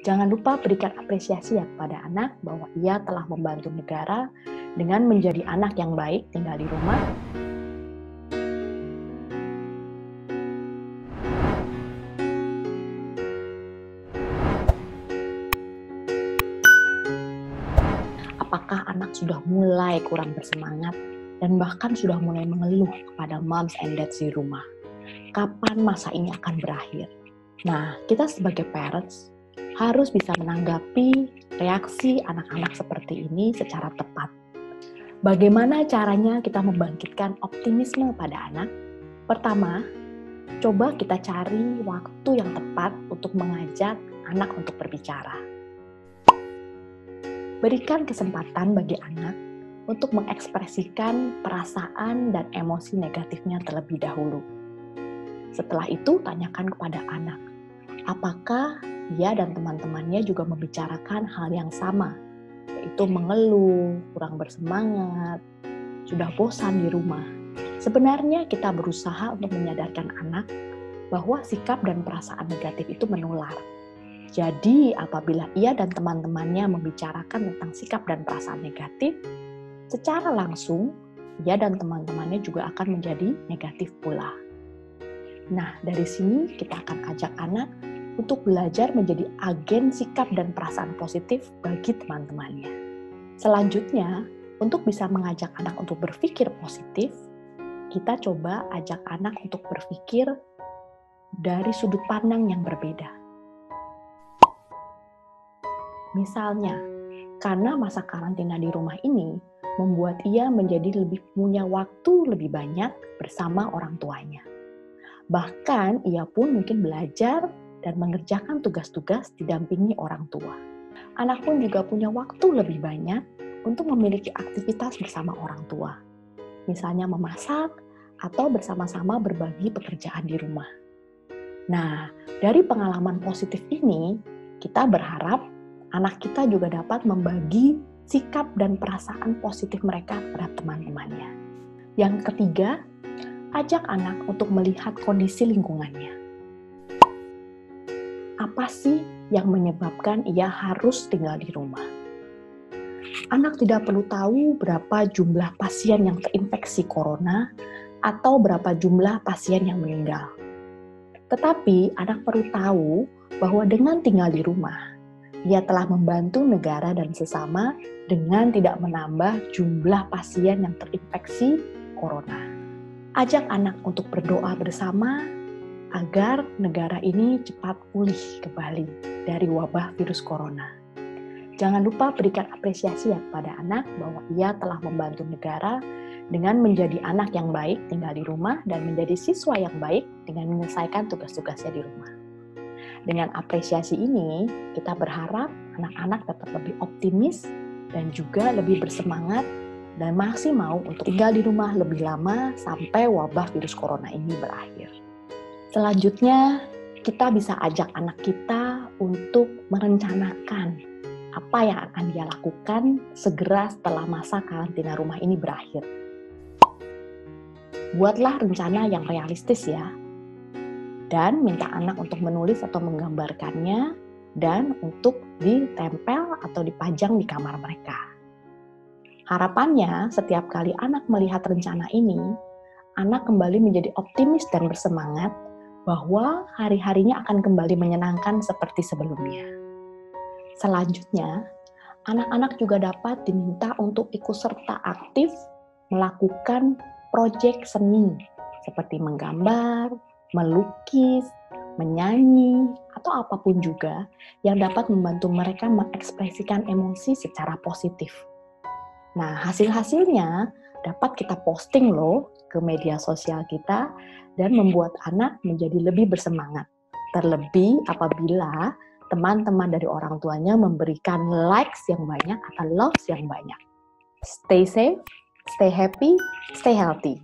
Jangan lupa berikan apresiasi ya kepada anak bahwa ia telah membantu negara dengan menjadi anak yang baik tinggal di rumah. Apakah anak sudah mulai kurang bersemangat dan bahkan sudah mulai mengeluh kepada moms and dads di rumah? Kapan masa ini akan berakhir? Nah, kita sebagai parents harus bisa menanggapi reaksi anak-anak seperti ini secara tepat. Bagaimana caranya kita membangkitkan optimisme pada anak? Pertama, coba kita cari waktu yang tepat untuk mengajak anak untuk berbicara. Berikan kesempatan bagi anak untuk mengekspresikan perasaan dan emosi negatifnya terlebih dahulu. Setelah itu, tanyakan kepada anak, apakah dia dan teman-temannya juga membicarakan hal yang sama, yaitu mengeluh, kurang bersemangat, sudah bosan di rumah. Sebenarnya kita berusaha untuk menyadarkan anak bahwa sikap dan perasaan negatif itu menular. Jadi, apabila ia dan teman-temannya membicarakan tentang sikap dan perasaan negatif, secara langsung, ia dan teman-temannya juga akan menjadi negatif pula. Nah, dari sini kita akan ajak anak untuk belajar menjadi agen sikap dan perasaan positif bagi teman-temannya. Selanjutnya, untuk bisa mengajak anak untuk berpikir positif, kita coba ajak anak untuk berpikir dari sudut pandang yang berbeda. Misalnya, karena masa karantina di rumah ini membuat ia menjadi punya waktu lebih banyak bersama orang tuanya. Bahkan ia pun mungkin belajar dan mengerjakan tugas-tugas didampingi orang tua. Anak pun juga punya waktu lebih banyak untuk memiliki aktivitas bersama orang tua. Misalnya memasak atau bersama-sama berbagi pekerjaan di rumah. Nah, dari pengalaman positif ini, kita berharap anak kita juga dapat membagi sikap dan perasaan positif mereka kepada teman-temannya. Yang ketiga, ajak anak untuk melihat kondisi lingkungannya. Apa sih yang menyebabkan ia harus tinggal di rumah? Anak tidak perlu tahu berapa jumlah pasien yang terinfeksi corona atau berapa jumlah pasien yang meninggal. Tetapi anak perlu tahu bahwa dengan tinggal di rumah, ia telah membantu negara dan sesama dengan tidak menambah jumlah pasien yang terinfeksi corona. Ajak anak untuk berdoa bersama agar negara ini cepat pulih kembali dari wabah virus corona. Jangan lupa berikan apresiasi ya kepada anak bahwa ia telah membantu negara dengan menjadi anak yang baik tinggal di rumah dan menjadi siswa yang baik dengan menyelesaikan tugas-tugasnya di rumah. Dengan apresiasi ini, kita berharap anak-anak dapat lebih optimis dan juga lebih bersemangat dan masih mau untuk tinggal di rumah lebih lama sampai wabah virus corona ini berakhir. Selanjutnya, kita bisa ajak anak kita untuk merencanakan apa yang akan dia lakukan segera setelah masa karantina rumah ini berakhir. Buatlah rencana yang realistis ya. Dan minta anak untuk menulis atau menggambarkannya dan untuk ditempel atau dipajang di kamar mereka. Harapannya, setiap kali anak melihat rencana ini, anak kembali menjadi optimis dan bersemangat bahwa hari-harinya akan kembali menyenangkan seperti sebelumnya. Selanjutnya, anak-anak juga dapat diminta untuk ikut serta aktif melakukan proyek seni seperti menggambar, melukis, menyanyi, atau apapun juga yang dapat membantu mereka mengekspresikan emosi secara positif. Nah, hasil-hasilnya dapat kita posting loh ke media sosial kita dan membuat anak menjadi lebih bersemangat. Terlebih apabila teman-teman dari orang tuanya memberikan likes yang banyak atau loves yang banyak. Stay safe, stay happy, stay healthy.